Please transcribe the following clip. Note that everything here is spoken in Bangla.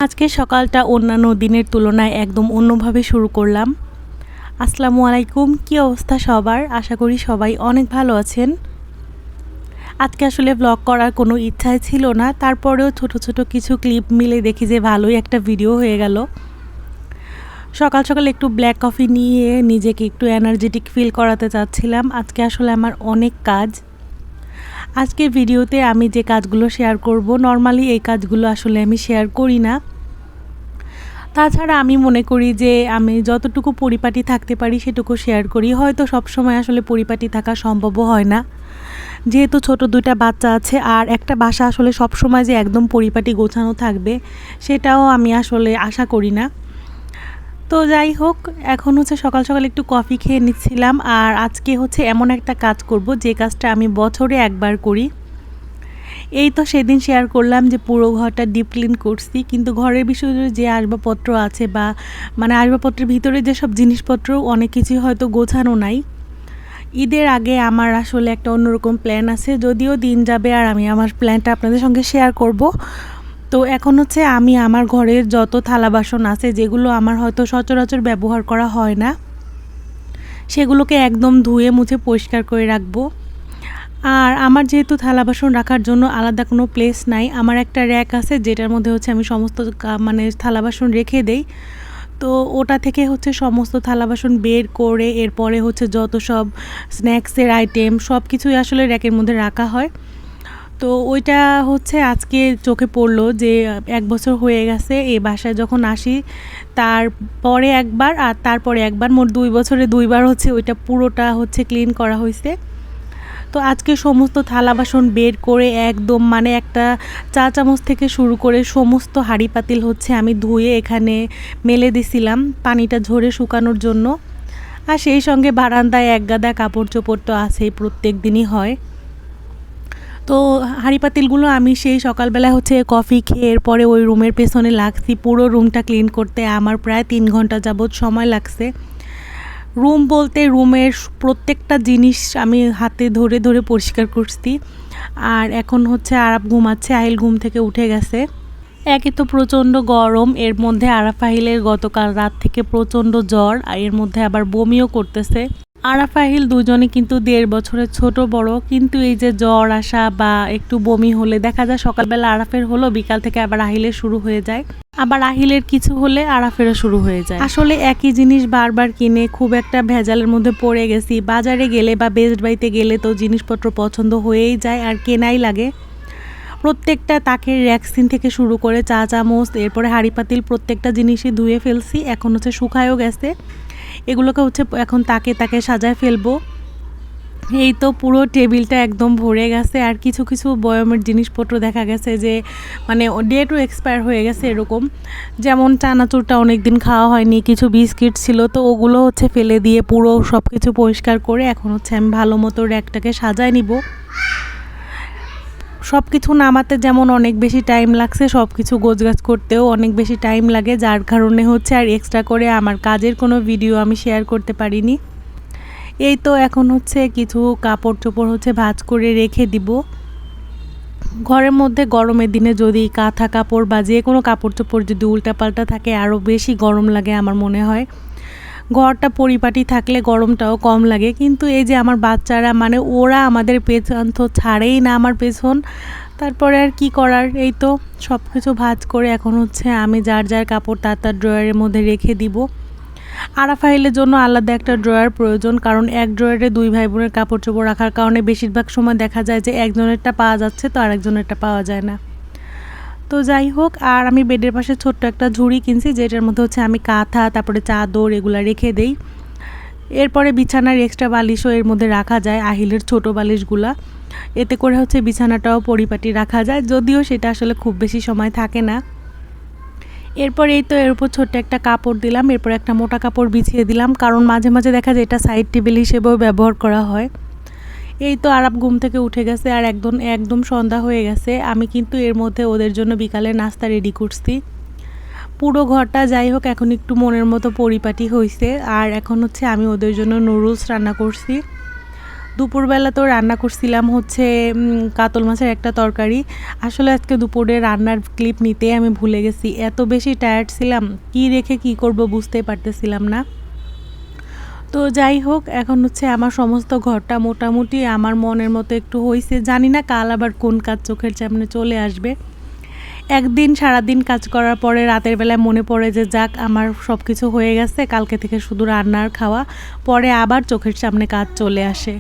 আজকে সকালটা অন্যান্য দিনের তুলনায় একদম অন্যভাবে শুরু করলাম। আসসালামু আলাইকুম, কী অবস্থা সবার? আশা করি সবাই অনেক ভালো আছেন। আজকে আসলে ব্লগ করার কোনো ইচ্ছাই ছিল না, তারপরেও ছোট ছোট কিছু ক্লিপ মিলে দেখি যে ভালোই একটা ভিডিও হয়ে গেল। সকাল সকাল একটু ব্ল্যাক কফি নিয়ে নিজেকে একটু এনার্জেটিক ফিল করাতে চাচ্ছিলাম। আজকে আসলে আমার অনেক কাজ। আজকের ভিডিওতে আমি যে কাজগুলো শেয়ার করব, নর্মালি এই কাজগুলো আসলে আমি শেয়ার করি না। তাছাড়া আমি মনে করি যে আমি যতটুকু পরিপাটি থাকতে পারি সেটুকু শেয়ার করি। হয়তো সব সময় আসলে পরিপাটি থাকা সম্ভবও হয় না, যেহেতু ছোট দুইটা বাচ্চা আছে, আর একটা বাসা আসলে সব সময় যে একদম পরিপাটি গোছানো থাকবে সেটাও আমি আসলে আশা করি না। তো যাই হোক, এখন হচ্ছে সকাল সকাল একটু কফি খেয়ে নিচ্ছিলাম। আর আজকে হচ্ছে এমন একটা কাজ করব যে কাজটা আমি বছরে একবার করি। এই তো সেদিন শেয়ার করলাম যে পুরো ঘরটা ডিপ ক্লিন করছি, কিন্তু ঘরের বিষয়ে যে আসবাবপত্র আছে বা আসবাবপত্রের ভিতরে যেসব জিনিসপত্র অনেক কিছু হয়তো গোছানো নাই। ঈদের আগে আমার আসলে একটা অন্যরকম প্ল্যান আছে, যদিও দিন যাবে আর আমি আমার প্ল্যানটা আপনাদের সঙ্গে শেয়ার করব। তো এখন হচ্ছে আমি আমার ঘরের যত থালা বাসন আছে যেগুলো আমার হয়তো সচরাচর ব্যবহার করা হয় না, সেগুলোকে একদম ধুয়ে মুছে পরিষ্কার করে রাখবো। আর আমার যেহেতু থালা বাসন রাখার জন্য আলাদা কোনো প্লেস নাই, আমার একটা র্যাক আছে যেটার মধ্যে হচ্ছে আমি সমস্ত থালা বাসন রেখে দেই। তো ওটা থেকে হচ্ছে সমস্ত থালা বাসন বের করে এরপরে হচ্ছে যত সব স্ন্যাক্সের আইটেম সব কিছুই আসলে র্যাকের মধ্যে রাখা হয়। তো ওইটা হচ্ছে আজকে চোখে পড়লো যে 1 বছর হয়ে গেছে এই বাসায় যখন আসি, তারপরে একবার আর তারপরে একবার, মোট 2 বছরে 2বার হচ্ছে ওইটা পুরোটা হচ্ছে ক্লিন করা হয়েছে। তো আজকে সমস্ত থালা বাসন বের করে একদম একটা চা চামচ থেকে শুরু করে সমস্ত হাঁড়ি পাতিল হচ্ছে আমি ধুয়ে এখানে মেলে দিছিলাম পানিটা ঝরে শুকানোর জন্য। আর সেই সঙ্গে বারান্দায় এক গাদা কাপড় চোপড় তো আছেই, প্রত্যেক দিনই হয়। তো হাঁড়ি পাতিলগুলো আমি সেই সকালবেলা হচ্ছে কফি খেয়ে এরপরে ওই রুমের পেছনে লাগছি। পুরো রুমটা ক্লিন করতে আমার প্রায় 3 ঘন্টা যাবৎ সময় লাগছে। রুম বলতে রুমের প্রত্যেকটা জিনিস আমি হাতে ধরে ধরে পরিষ্কার করছি। আর এখন হচ্ছে আরাপ ঘুমাচ্ছে, আহিল ঘুম থেকে উঠে গেছে। একে তো প্রচণ্ড গরম, এর মধ্যে আরাফ আহিলের গতকাল রাত থেকে প্রচণ্ড জ্বর, আর এর মধ্যে আবার বমিও করতেছে। আরাফ আহিল দুজনে কিন্তু 1.5 বছরের ছোট বড়, কিন্তু এই যে জ্বর আসা বা একটু বমি হলে দেখা যায় সকালবেলা আরাফের হলো, বিকাল থেকে আবার আহিলের শুরু হয়ে যায়, আবার আহিলের কিছু হলে আরাফেরও শুরু হয়ে যায়। আসলে একই জিনিস বারবার কিনে খুব একটা ভেজালের মধ্যে পড়ে গেছি। বাজারে গেলে বা বেস্ট বাইতে গেলে তো জিনিসপত্র পছন্দ হয়েই যায় আর কেনাই লাগে। প্রত্যেকটা তাকের র্যাকসিন থেকে শুরু করে চা চামচ, এরপরে হাঁড়ি পাতিল প্রত্যেকটা জিনিসই ধুয়ে ফেলছি, এখন হচ্ছে শুকায়ও গেছে। এগুলোকে হচ্ছে এখন তাকে তাকে সাজায় ফেলবো। এই তো পুরো টেবিলটা একদম ভরে গেছে। আর কিছু কিছু বয়মের জিনিসপত্র দেখা গেছে যে ডেটও এক্সপায়ার হয়ে গেছে এরকম, যেমন চানাচুরটা অনেক দিন খাওয়া হয়নি, কিছু বিস্কিট ছিল, তো ওগুলো হচ্ছে ফেলে দিয়ে পুরো সব কিছু পরিষ্কার করে এখন হচ্ছে আমি ভালো মতো র্যাকটাকে সাজায় নিব। সব কিছু নামাতে যেমন অনেক বেশি টাইম লাগছে, সব কিছু গোছগাছ করতেও অনেক বেশি টাইম লাগে, যার কারণে হচ্ছে আর এক্সট্রা করে আমার কাজের কোনো ভিডিও আমি শেয়ার করতে পারিনি। এই তো এখন হচ্ছে কিছু কাপড় চোপড় হচ্ছে ভাঁজ করে রেখে দিব। ঘরের মধ্যে গরমের দিনে যদি কাঁথা কাপড় বা যে কোনো কাপড় চোপড় যদি উল্টাপাল্টা থাকে আরও বেশি গরম লাগে আমার মনে হয়। ঘরটা পরিপাটি থাকলে গরমটাও কম লাগে, কিন্তু এই যে আমার বাচ্চারা ওরা আমাদের পেছন তো ছাড়েই না আমার পেছন, তারপরে আর কি করার। এই তো সব কিছু ভাঁজ করে এখন হচ্ছে আমি যার যার কাপড় তার ড্রয়ারের মধ্যে রেখে দিব। আরাফ আহিলের জন্য আলাদা একটা ড্রয়ার প্রয়োজন, কারণ এক ড্রয়ারে 2 ভাই বোনের কাপড় চোপড় রাখার কারণে বেশিরভাগ সময় দেখা যায় যে একজনেরটা পাওয়া যাচ্ছে তো আরেকজনেরটা পাওয়া যায় না। তো যাই হোক, আর আমি বেডের পাশে ছোট্ট একটা ঝুড়ি কিনছি যেটার মধ্যে হচ্ছে আমি কাঁথা তারপরে চাদর এগুলো রেখে দেই। এরপরে বিছানার এক্সট্রা বালিশও এর মধ্যে রাখা যায়, আহিলের ছোট বালিশগুলা, এতে করে হচ্ছে বিছানাটাও পরিপাটি রাখা যায়, যদিও সেটা আসলে খুব বেশি সময় থাকে না। এরপর এই তো এর উপর ছোট্ট একটা কাপড় দিলাম, এরপর একটা মোটা কাপড় বিছিয়ে দিলাম, কারণ মাঝে মাঝে দেখা যায় এটা সাইড টেবিল হিসেবেও ব্যবহার করা হয়। এই তো আরাপ ঘুম থেকে উঠে গেছে আর একদম সন্ধ্যা হয়ে গেছে। আমি কিন্তু এর মধ্যে ওদের জন্য বিকালে নাস্তা রেডি করছি। পুরো ঘরটা যাই হোক এখন একটু মনের মতো পরিপাটি হয়েছে। আর এখন হচ্ছে আমি ওদের জন্য নুডলস রান্না করছি। দুপুরবেলা তো রান্না করছিলাম হচ্ছে কাতল মাছের একটা তরকারি। আসলে আজকে দুপুরে রান্নার ক্লিপ নিতে আমি ভুলে গেছি, এত বেশি টায়ার্ড ছিলাম, কি রেখে কি করব বুঝতেই পারতেছিলাম না। তো যাই হোক, এখন হচ্ছে আমার সমস্ত ঘরটা মোটামুটি আমার মনের মতো একটু হয়েছে। জানি না কাল আবার কোন কাজ চোখের সামনে চলে আসবে। একদিন সারাদিন কাজ করার পরে রাতের বেলায় মনে পড়ে যে যাক আমার সব কিছু হয়ে গেছে, কালকে থেকে শুধু রান্নার খাওয়া, পরে আবার চোখের সামনে কাজ চলে আসে।